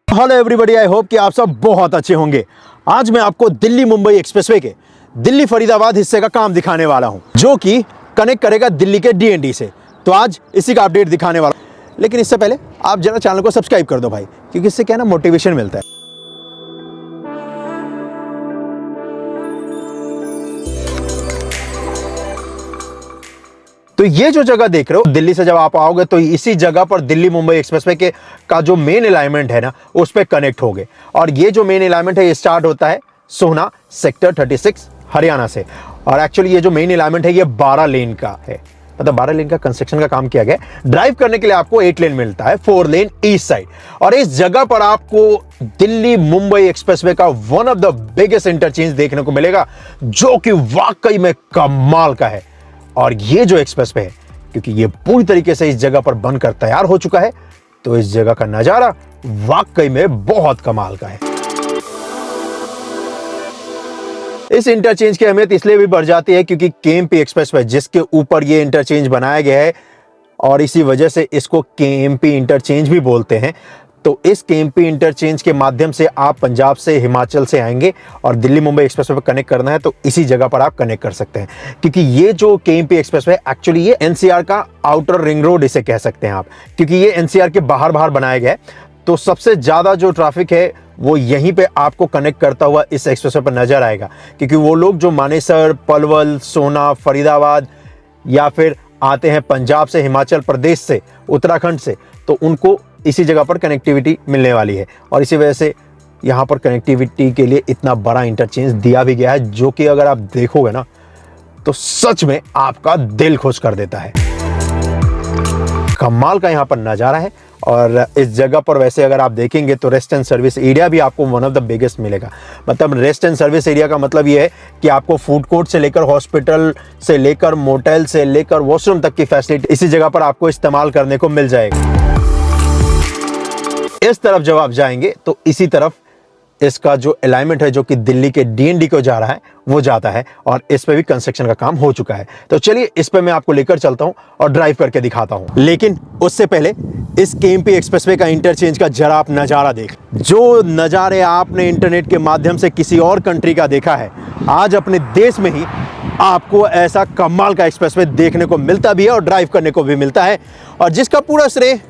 Hello everybody, I hope कि आप सब बहुत अच्छे होंगे। आज मैं आपको दिल्ली मुंबई एक्सप्रेसवे के दिल्ली फरीदाबाद हिस्से का काम दिखाने वाला हूं, जो कि कनेक्ट करेगा दिल्ली के डीएनडी से। तो आज इसी का अपडेट दिखाने वाला हूं। लेकिन इससे पहले आप जरा चैनल को सब्सक्राइब कर दो भाई, क्योंकि इससे क्या ना मोटिवेशन मिलता है। तो ये जो जगह देख रहे हो, दिल्ली से जब आप आओगे तो इसी जगह पर दिल्ली मुंबई एक्सप्रेसवे के का जो मेन अलाइनमेंट है ना, उस पे कनेक्ट होगे। और ये जो मेन अलाइनमेंट है, ये स्टार्ट होता है सोहना सेक्टर 36 हरियाणा से। और एक्चुअली ये जो मेन अलाइनमेंट है, ये 12 लेन का है, मतलब 12 लेन का कंस्ट्रक्शन का काम किया गया है। ड्राइव करने के लिए आपको 8 लेन मिलता है, 4 लेन ईस्ट साइड। और इस जगह पर आपको दिल्ली मुंबई एक्सप्रेसवे का one of the biggest interchange देखने को मिलेगा, जो कि वाकई में कमाल का है। और ये जो एक्सप्रेसवे है, क्योंकि ये पूरी तरीके से इस जगह पर बनकर तैयार हो चुका है, तो इस जगह का नजारा वाकई में बहुत कमाल का है। इस इंटरचेंज की अहमियत इसलिए भी बढ़ जाती है क्योंकि केएमपी एक्सप्रेसवे, जिसके ऊपर ये इंटरचेंज बनाया गया है, और इसी वजह से इसको केएमपी इंटरचेंज भी बोलते हैं। तो इस केएमपी इंटरचेंज के माध्यम से आप पंजाब से, हिमाचल से आएंगे और दिल्ली मुंबई एक्सप्रेसवे पर कनेक्ट करना है, तो इसी जगह पर आप कनेक्ट कर सकते हैं। क्योंकि ये जो केएमपी एक्सप्रेसवे एक्चुअली ये एनसीआर का आउटर रिंग रोड इसे कह सकते हैं आप, क्योंकि ये एनसीआर के बाहर बनाया गया है। तो सबसे ज्यादा जो ट्रैफिक है वो यहीं पे आपको कनेक्ट करता हुआ इस एक्सप्रेसवे पर नजर आएगा। क्योंकि वो लोग जो मानेसर, पलवल, सोहना, फरीदाबाद या फिर आते हैं पंजाब से, हिमाचल प्रदेश से, उत्तराखंड से, तो उनको इसी जगह पर कनेक्टिविटी मिलने वाली है। और इसी वजह से यहाँ पर कनेक्टिविटी के लिए इतना बड़ा इंटरचेंज दिया भी गया है, जो कि अगर आप देखोगे ना तो सच में आपका दिल खुश कर देता है। कमाल का यहाँ पर नज़ारा है। और इस जगह पर वैसे अगर आप देखेंगे तो रेस्ट एंड सर्विस एरिया भी आपको वन ऑफ द बिगेस्ट मिलेगा। मतलब रेस्ट एंड सर्विस एरिया का मतलब ये है कि आपको फूड कोर्ट से लेकर, हॉस्पिटल से लेकर, मोटेल से लेकर वॉशरूम तक की फैसिलिटी इसी जगह पर आपको इस्तेमाल करने को मिल जाएगी। इस तरफ जब आप जाएंगे तो इसी तरफ इसका जो अलाइनमेंट है, जो कि दिल्ली के डीएनडी को जा रहा है, वो जाता है। और इस पे भी कंस्ट्रक्शन का काम हो चुका है। तो चलिए इस पे मैं आपको लेकर चलता हूं और ड्राइव करके दिखाता हूं। लेकिन उससे पहले इस केएमपी एक्सप्रेसवे का इंटरचेंज का जरा आप नजारा देख। जो नजारे आपने इंटरनेट के माध्यम से किसी और कंट्री का देखा है, आज अपने देश में ही आपको ऐसा कमाल का एक्सप्रेसवे देखने को मिलता भी है और ड्राइव करने को भी मिलता है, और जिसका पूरा श्रेय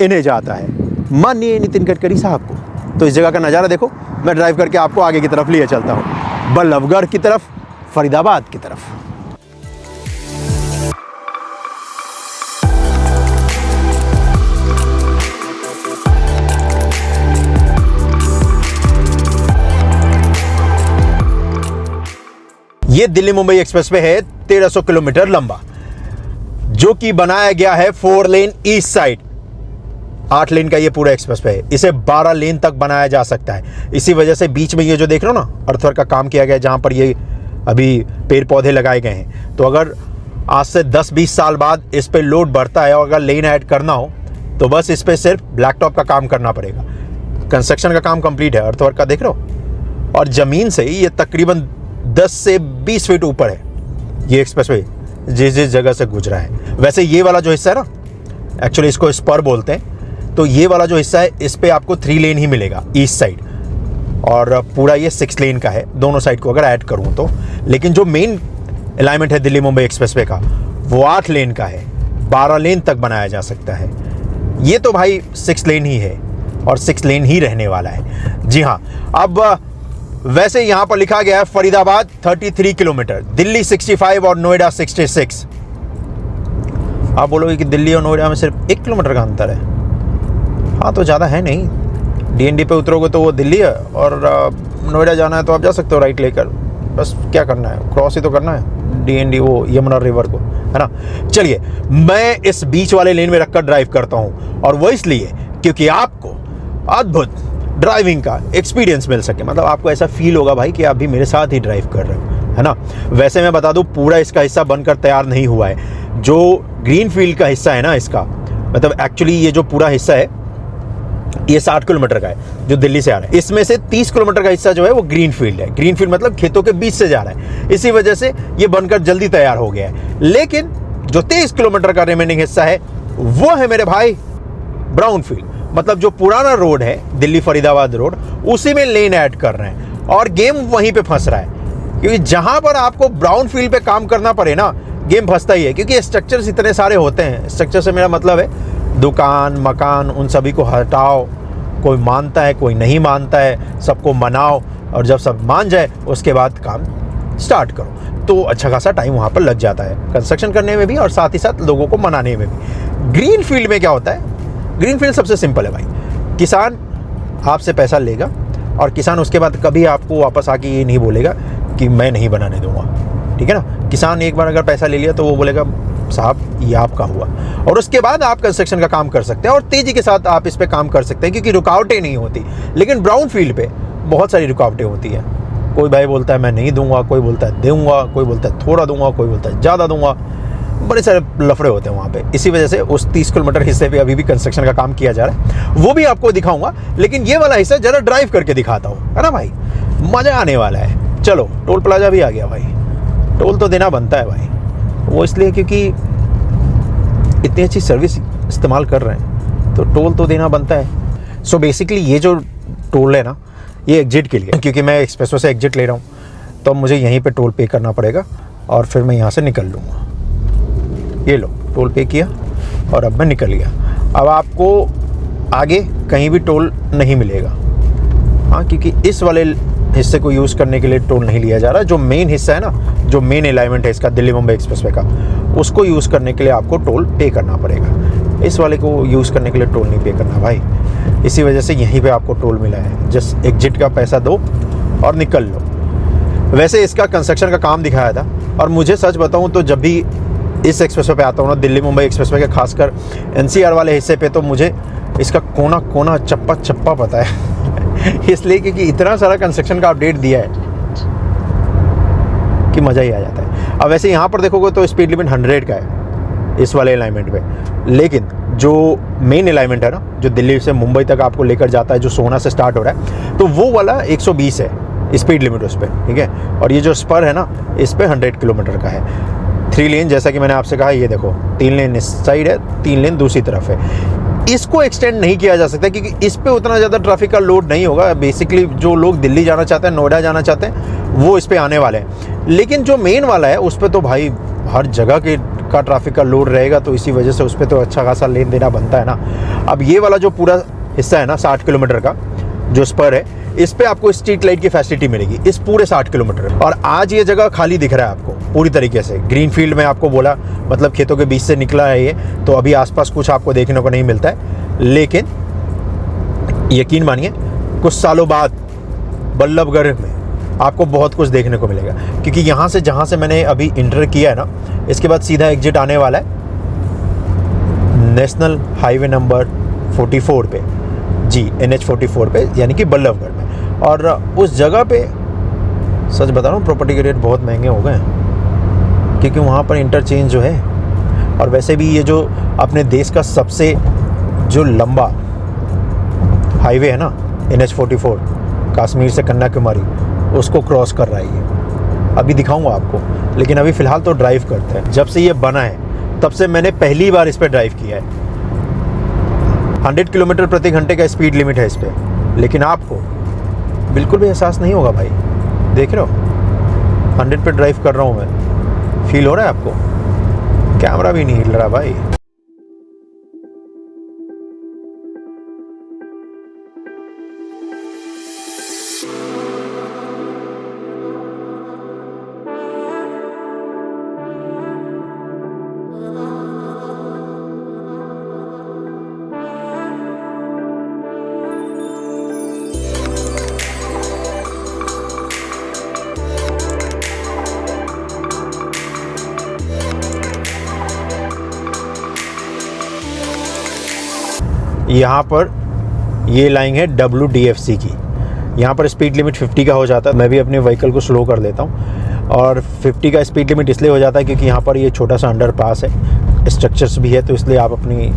इन्हें जाता है, माननीय नितिन गडकरी साहब को। तो इस जगह का नज़ारा देखो। मैं ड्राइव करके आपको आगे की तरफ लिए चलता हूँ, बल्लभगढ़ की तरफ, फरीदाबाद की तरफ। ये दिल्ली मुंबई एक्सप्रेसवे है 1300 किलोमीटर लंबा, जो कि बनाया गया है 4 लेन ईस्ट साइड। 8 लेन का ये पूरा एक्सप्रेसवे है। इसे 12 लेन तक बनाया जा सकता है। इसी वजह से बीच में ये जो देख रहे हो ना, अर्थवर्क का काम किया गया है, जहाँ पर ये अभी पेड़ पौधे लगाए गए हैं। तो अगर आज से 10-20 साल बाद इस पे लोड बढ़ता है और अगर लेन ऐड करना हो, तो बस इस पे सिर्फ ब्लैक टॉप का काम करना पड़ेगा। कंस्ट्रक्शन का काम कंप्लीट है, अर्थवर्क का देख रहे हो। और ज़मीन से ही ये तकरीबन 10 से 20 फीट ऊपर है ये एक्सप्रेसवे, जिस जगह से गुजरा है। वैसे ये वाला जो हिस्सा है ना, एक्चुअली इसको स्पर बोलते हैं। तो ये वाला जो हिस्सा है, इस पे आपको 3 लेन ही मिलेगा ईस्ट साइड, और पूरा ये 6 लेन का है दोनों साइड को अगर ऐड करूँ तो। लेकिन जो मेन अलाइनमेंट है दिल्ली मुंबई एक्सप्रेसवे का, वो 8 लेन का है, 12 लेन तक बनाया जा सकता है। ये तो भाई 6 लेन ही है और 6 लेन ही रहने वाला है। जी हाँ। अब वैसे यहाँ पर लिखा गया है फरीदाबाद 33 किलोमीटर, दिल्ली 65 और नोएडा 66। आप बोलोगे कि दिल्ली और नोएडा में सिर्फ 1 किलोमीटर का अंतर है। हाँ, तो ज़्यादा है नहीं। डीएनडी पे उतरोगे तो वो दिल्ली है, और नोएडा जाना है तो आप जा सकते हो राइट लेकर। बस क्या करना है, क्रॉस ही तो करना है डीएनडी, वो यमुना रिवर को, है ना। चलिए मैं इस बीच वाले लेन में रखकर ड्राइव करता हूँ, और वो इसलिए क्योंकि आपको अद्भुत ड्राइविंग का एक्सपीरियंस मिल सके। मतलब आपको ऐसा फील होगा भाई कि आप भी मेरे साथ ही ड्राइव कर रहे हो, है ना। वैसे मैं बता दूँ, पूरा इसका हिस्सा बनकर तैयार नहीं हुआ है। जो ग्रीन फील्ड का हिस्सा है ना इसका, मतलब एक्चुअली ये जो पूरा हिस्सा है ये 60 किलोमीटर का है जो दिल्ली से आ रहा है। इसमें से 30 किलोमीटर का हिस्सा जो है वो ग्रीन फील्ड है। ग्रीन फील्ड मतलब खेतों के बीच से जा रहा है, इसी वजह से ये बनकर जल्दी तैयार हो गया है। लेकिन जो 23 किलोमीटर का रिमेनिंग हिस्सा है वो है मेरे भाई ब्राउन फील्ड, मतलब जो पुराना रोड है दिल्ली फरीदाबाद रोड, उसी में लेन ऐड कर रहे हैं और गेम वहीं पे फंस रहा है। क्योंकि जहां पर आपको ब्राउन फील्ड पे काम करना पड़े ना, गेम फंसता ही है, क्योंकि स्ट्रक्चर्स इतने सारे होते हैं। स्ट्रक्चर से मेरा मतलब है दुकान मकान, उन सभी को हटाओ, कोई मानता है कोई नहीं मानता है, सबको मनाओ, और जब सब मान जाए उसके बाद काम स्टार्ट करो। तो अच्छा खासा टाइम वहाँ पर लग जाता है कंस्ट्रक्शन करने में भी और साथ ही साथ लोगों को मनाने में भी। ग्रीन फील्ड में क्या होता है, ग्रीन फील्ड सबसे सिंपल है भाई। किसान आपसे पैसा लेगा और किसान उसके बाद कभी आपको वापस आके ये नहीं बोलेगा कि मैं नहीं बनाने दूंगा, ठीक है ना। किसान एक बार अगर पैसा ले लिया तो वो बोलेगा साहब ये आपका हुआ, और उसके बाद आप कंस्ट्रक्शन का काम कर सकते हैं और तेज़ी के साथ आप इस पर काम कर सकते हैं, क्योंकि रुकावटें नहीं होती। लेकिन ब्राउन फील्ड पे बहुत सारी रुकावटें होती हैं। कोई भाई बोलता है मैं नहीं दूंगा, कोई बोलता है दूंगा, कोई बोलता है थोड़ा दूंगा, कोई बोलता है ज़्यादा दूंगा, बड़े सारे लफड़े होते हैं वहाँ पे। इसी वजह से उस 30 किलोमीटर हिस्से पे अभी भी कंस्ट्रक्शन का काम किया जा रहा है, वो भी आपको दिखाऊंगा। लेकिन ये वाला हिस्सा ज़रा ड्राइव करके दिखाता हूँ, है ना भाई, मज़ा आने वाला है। चलो, टोल प्लाजा भी आ गया भाई। टोल तो देना बनता है भाई, वो इसलिए क्योंकि इतनी अच्छी सर्विस इस्तेमाल कर रहे हैं तो टोल तो देना बनता है। सो बेसिकली ये जो टोल है ना, ये एग्जिट के लिए, क्योंकि मैं एक्सप्रेसवे से एग्जिट ले रहा हूँ तो मुझे यहीं पे टोल पे करना पड़ेगा और फिर मैं यहाँ से निकल लूँगा। ये लो, टोल पे किया और अब मैं निकल गया। अब आपको आगे कहीं भी टोल नहीं मिलेगा, हाँ, क्योंकि इस वाले हिस्से को यूज़ करने के लिए टोल नहीं लिया जा रहा। जो मेन हिस्सा है ना, जो मेन अलाइनमेंट है इसका दिल्ली मुंबई एक्सप्रेसवे का, उसको यूज़ करने के लिए आपको टोल पे करना पड़ेगा। इस वाले को यूज़ करने के लिए टोल नहीं पे करना भाई। इसी वजह से यहीं पे आपको टोल मिला है। जस्ट एग्जिट का पैसा दो और निकल लो। वैसे इसका कंस्ट्रक्शन का काम दिखाया था, और मुझे सच बताऊँ तो जब भी इस एक्सप्रेसवे पे आता हूँ ना, दिल्ली मुंबई एक्सप्रेसवे के खासकर NCR वाले हिस्से पे, तो मुझे इसका कोना कोना चप्पा चप्पा पता है इसलिए क्योंकि इतना सारा कंस्ट्रक्शन का अपडेट दिया है कि मज़ा ही आ जाता है। अब वैसे यहाँ पर देखोगे तो स्पीड लिमिट 100 का है इस वाले अलाइनमेंट पे, लेकिन जो मेन अलाइनमेंट है ना, जो दिल्ली से मुंबई तक आपको लेकर जाता है, जो सोहना से स्टार्ट हो रहा है, तो वो वाला 120 है स्पीड लिमिट उस पर, ठीक है। और ये जो स्पर है ना, इस पर 100 किलोमीटर का है। 3 लेन, जैसा कि मैंने आपसे कहा, ये देखो 3 लेन इस साइड है, 3 लेन दूसरी तरफ है। इसको एक्सटेंड नहीं किया जा सकता क्योंकि इस पे उतना ज़्यादा ट्रैफिक का लोड नहीं होगा। बेसिकली जो लोग दिल्ली जाना चाहते हैं, नोएडा जाना चाहते हैं, वो इस पे आने वाले हैं। लेकिन जो मेन वाला है उस पे तो भाई हर जगह का ट्रैफिक का लोड रहेगा, तो इसी वजह से उस पर तो अच्छा खासा लेन देना बनता है ना। अब ये वाला जो पूरा हिस्सा है ना 60 किलोमीटर का जो स्पर है, इस पे आपको स्ट्रीट लाइट की फैसिलिटी मिलेगी इस पूरे 60 किलोमीटर। और आज ये जगह खाली दिख रहा है आपको पूरी तरीके से। ग्रीन फील्ड में आपको बोला, मतलब खेतों के बीच से निकला है ये, तो अभी आसपास कुछ आपको देखने को नहीं मिलता है। लेकिन यकीन मानिए कुछ सालों बाद बल्लभगढ़ में आपको बहुत कुछ देखने को मिलेगा, क्योंकि यहाँ से जहाँ से मैंने अभी इंटर किया है ना, इसके बाद सीधा एग्जिट आने वाला है नेशनल हाईवे नंबर 44 पे, जी NH 44 पे, यानी कि बल्लभगढ़ में। और उस जगह पे सच बता रहा हूँ, प्रॉपर्टी के रेट बहुत महंगे हो गए हैं, क्योंकि वहाँ पर इंटरचेंज जो है, और वैसे भी ये जो अपने देश का सबसे जो लंबा हाईवे है ना NH 44, कश्मीर से कन्याकुमारी, उसको क्रॉस कर रहा है ये। अभी दिखाऊंगा आपको, लेकिन अभी फ़िलहाल तो ड्राइव करते हैं। जब से ये बना है तब से मैंने पहली बार इस पर ड्राइव किया है। 100 किलोमीटर प्रति घंटे का स्पीड लिमिट है इस पर, लेकिन आपको बिल्कुल भी एहसास नहीं होगा भाई। देख रहे हो 100 पे ड्राइव कर रहा हूँ मैं, फील हो रहा है आपको? कैमरा भी नहीं हिल रहा भाई। यहाँ पर ये लाइन है WDFC की। यहाँ पर स्पीड लिमिट 50 का हो जाता है। मैं भी अपने व्हीकल को स्लो कर देता हूँ, और 50 का स्पीड लिमिट इसलिए हो जाता है क्योंकि यहाँ पर ये छोटा सा अंडरपास है, स्ट्रक्चर्स भी है, तो इसलिए आप अपनी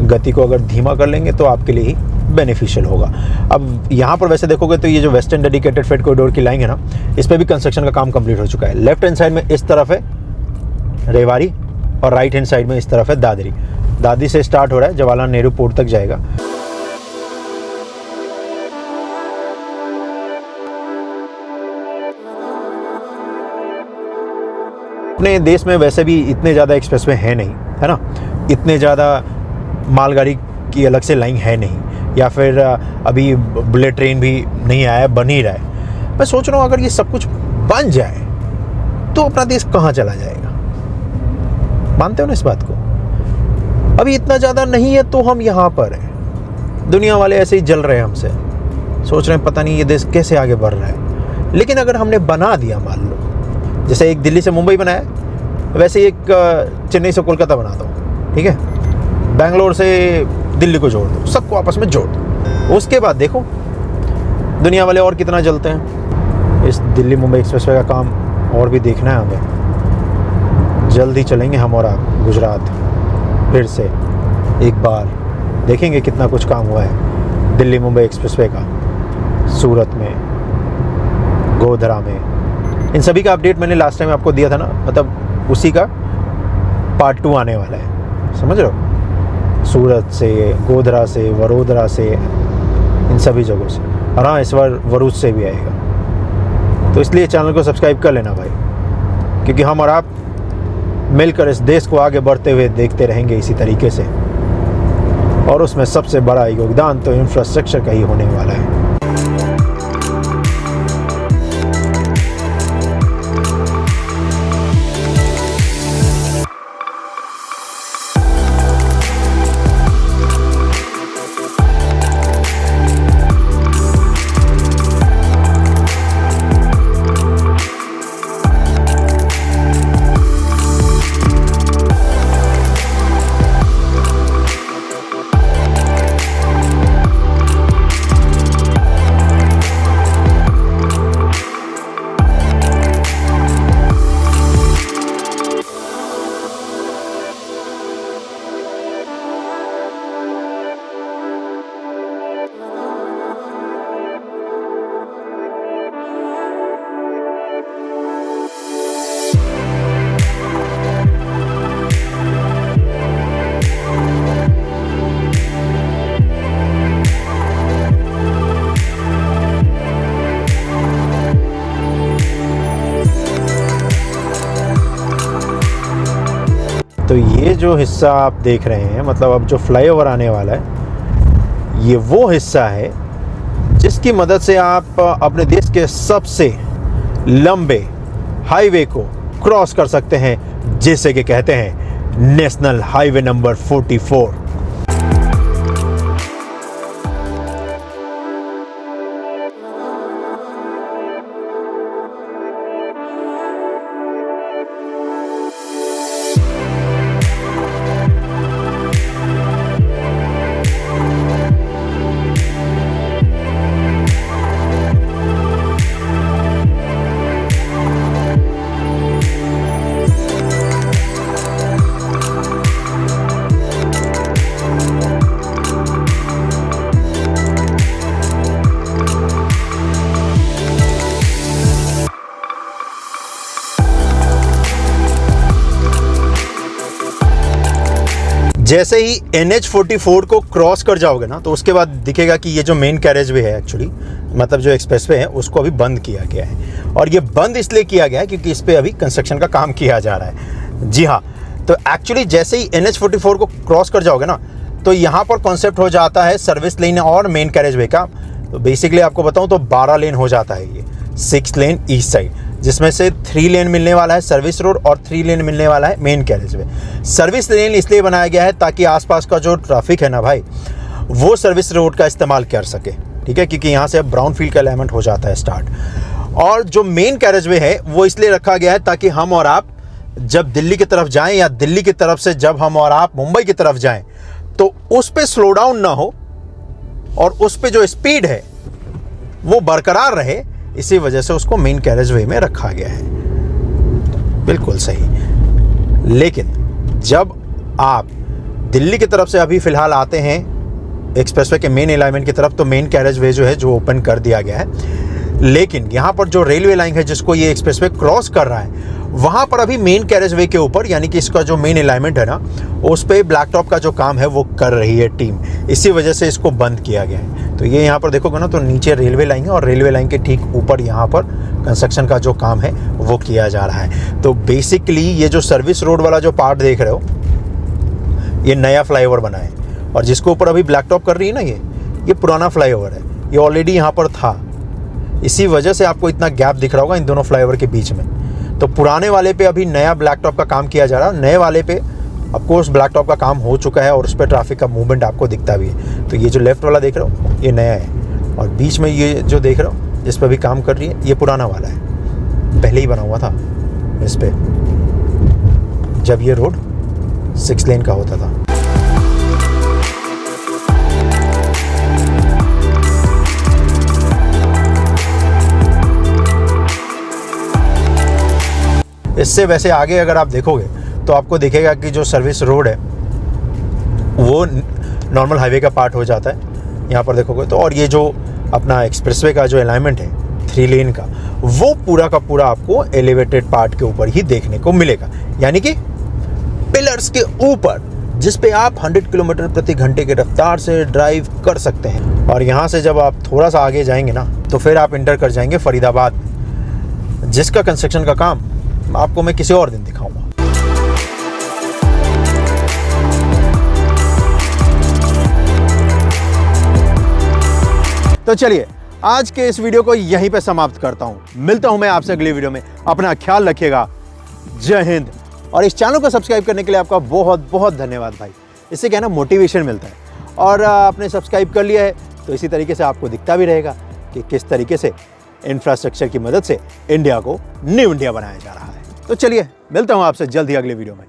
गति को अगर धीमा कर लेंगे तो आपके लिए ही बेनिफिशियल होगा। अब यहाँ पर वैसे देखोगे तो ये जो वेस्टर्न डेडिकेटेड फ्रेट कॉरिडोर की लाइन है ना, इस पर भी कंस्ट्रक्शन का काम कंप्लीट हो चुका है। लेफ्ट हैंड साइड में इस तरफ है रेवाड़ी और राइट हैंड साइड में इस तरफ है दादरी। दादी से स्टार्ट हो रहा है, जवाहरलाल नेहरू पोर्ट तक जाएगा। अपने देश में वैसे भी इतने ज़्यादा एक्सप्रेसवे हैं नहीं, है ना, इतने ज़्यादा मालगाड़ी की अलग से लाइन है नहीं, या फिर अभी बुलेट ट्रेन भी नहीं आया, बन ही रहा है। मैं सोच रहा हूँ अगर ये सब कुछ बन जाए तो अपना देश कहाँ चला जाएगा। मानते हो ना इस बात को? अभी इतना ज़्यादा नहीं है तो हम यहाँ पर हैं, दुनिया वाले ऐसे ही जल रहे हैं हमसे, सोच रहे हैं पता नहीं ये देश कैसे आगे बढ़ रहा है। लेकिन अगर हमने बना दिया, मान लो जैसे एक दिल्ली से मुंबई बनाया, वैसे एक चेन्नई से कोलकाता बना दो, ठीक है, बेंगलोर से दिल्ली को जोड़ दो, सबको आपस में जोड़ दो। उसके बाद देखो दुनिया वाले और कितना जलते हैं। इस दिल्ली मुंबई एक्सप्रेसवे का काम और भी देखना है हमें। जल्द ही चलेंगे हम और आप गुजरात, फिर से एक बार देखेंगे कितना कुछ काम हुआ है दिल्ली मुंबई एक्सप्रेसवे का, सूरत में, गोधरा में। इन सभी का अपडेट मैंने लास्ट टाइम आपको दिया था ना, मतलब उसी का पार्ट 2 आने वाला है, समझ रहे हो? सूरत से, गोधरा से, वडोदरा से, इन सभी जगहों से, और हाँ इस बार वरूच से भी आएगा। तो इसलिए चैनल को सब्सक्राइब कर लेना भाई, क्योंकि हम और आप मिलकर इस देश को आगे बढ़ते हुए देखते रहेंगे इसी तरीके से। और उसमें सबसे बड़ा योगदान तो इंफ्रास्ट्रक्चर का ही होने वाला है। तो ये जो हिस्सा आप देख रहे हैं, मतलब अब जो फ्लाईओवर आने वाला है, ये वो हिस्सा है जिसकी मदद से आप अपने देश के सबसे लंबे हाईवे को क्रॉस कर सकते हैं, जिसे कि कहते हैं नेशनल हाईवे नंबर 44। जैसे ही NH44 को क्रॉस कर जाओगे ना, तो उसके बाद दिखेगा कि ये जो मेन कैरेज वे है, एक्चुअली मतलब जो एक्सप्रेसवे है, उसको अभी बंद किया गया है। और ये बंद इसलिए किया गया है क्योंकि इस पे अभी कंस्ट्रक्शन का काम किया जा रहा है। जी हाँ, तो एक्चुअली जैसे ही NH44 को क्रॉस कर जाओगे ना, तो यहाँ पर कॉन्सेप्ट हो जाता है सर्विस लेन और मेन कैरेज वे का। तो बेसिकली आपको बताऊँ तो 12 लेन हो जाता है ये, 6 लेन ईस्ट साइड, जिसमें से 3 लेन मिलने वाला है सर्विस रोड और 3 लेन मिलने वाला है main carriage way. Service lane इसलिए बनाया गया है ताकि आसपास का जो ट्रैफिक है ना भाई, वो सर्विस रोड का इस्तेमाल कर सके, ठीक है, क्योंकि यहाँ से अब ब्राउन फील्ड का एलिमेंट हो जाता है स्टार्ट। और जो मेन कैरेज वे है वो इसलिए रखा गया है ताकि हम और आप जब दिल्ली की तरफ जाएं, या दिल्ली की तरफ से जब हम और आप मुंबई की तरफ जाएं, तो उस पर स्लो डाउन ना हो और उस पर जो स्पीड है वो बरकरार रहे। इसी वजह से उसको मेन कैरेज वे में रखा गया है। बिल्कुल सही। लेकिन जब आप दिल्ली की तरफ से अभी फ़िलहाल आते हैं एक्सप्रेसवे के मेन अलाइनमेंट की तरफ, तो मेन कैरेज वे जो है जो ओपन कर दिया गया है। लेकिन यहाँ पर जो रेलवे लाइन है जिसको ये एक्सप्रेसवे क्रॉस कर रहा है, वहाँ पर अभी मेन कैरेजवे के ऊपर, यानी कि इसका जो मेन अलाइनमेंट है ना, उस पर ब्लैक टॉप का जो काम है वो कर रही है टीम। इसी वजह से इसको बंद किया गया है। तो ये यहाँ पर देखोगे ना, तो नीचे रेलवे लाइन है और रेलवे लाइन के ठीक ऊपर यहाँ पर कंस्ट्रक्शन का जो काम है वो किया जा रहा है। तो बेसिकली ये जो सर्विस रोड वाला जो पार्ट देख रहे हो, ये नया फ्लाईओवर बना है, और जिसके ऊपर अभी ब्लैक टॉप कर रही है ना, ये पुराना फ्लाईओवर है। ये ऑलरेडी यहाँ पर था, इसी वजह से आपको इतना गैप दिख रहा होगा इन दोनों फ्लाईओवर के बीच में। तो पुराने वाले पे अभी नया ब्लैक टॉप का काम किया जा रहा है, नए वाले पे ऑफकोर्स ब्लैक टॉप का काम हो चुका है और उस पर ट्रैफिक का मूवमेंट आपको दिखता भी है। तो ये जो लेफ्ट वाला देख रहे हो ये नया है, और बीच में ये जो देख रहे हो जिस पर भी काम कर रही है ये पुराना वाला है, पहले ही बना हुआ था इस पर, जब ये रोड 6 लेन का होता था। इससे वैसे आगे अगर आप देखोगे तो आपको दिखेगा कि जो सर्विस रोड है वो नॉर्मल हाईवे का पार्ट हो जाता है यहाँ पर देखोगे तो। और ये जो अपना एक्सप्रेसवे का जो अलाइनमेंट है 3 लेन का, वो पूरा का पूरा आपको एलिवेटेड पार्ट के ऊपर ही देखने को मिलेगा, यानी कि पिलर्स के ऊपर, जिस पे आप 100 किलोमीटर प्रति घंटे की रफ्तार से ड्राइव कर सकते हैं। और यहाँ से जब आप थोड़ा सा आगे जाएंगे ना, तो फिर आप इंटर कर जाएंगे फरीदाबाद में, जिसका कंस्ट्रक्शन का काम आपको मैं किसी और दिन दिखाऊंगा। तो चलिए आज के इस वीडियो को यहीं पे समाप्त करता हूं। मिलता हूं मैं आपसे अगली वीडियो में। अपना ख्याल रखिएगा। जय हिंद। और इस चैनल को सब्सक्राइब करने के लिए आपका बहुत बहुत धन्यवाद भाई। इससे क्या है ना, मोटिवेशन मिलता है। और आपने सब्सक्राइब कर लिया है तो इसी तरीके से आपको दिखता भी रहेगा कि किस तरीके से इंफ्रास्ट्रक्चर की मदद से इंडिया को न्यू इंडिया बनाया जा रहा है। तो चलिए मिलता हूं आपसे जल्द ही अगले वीडियो में।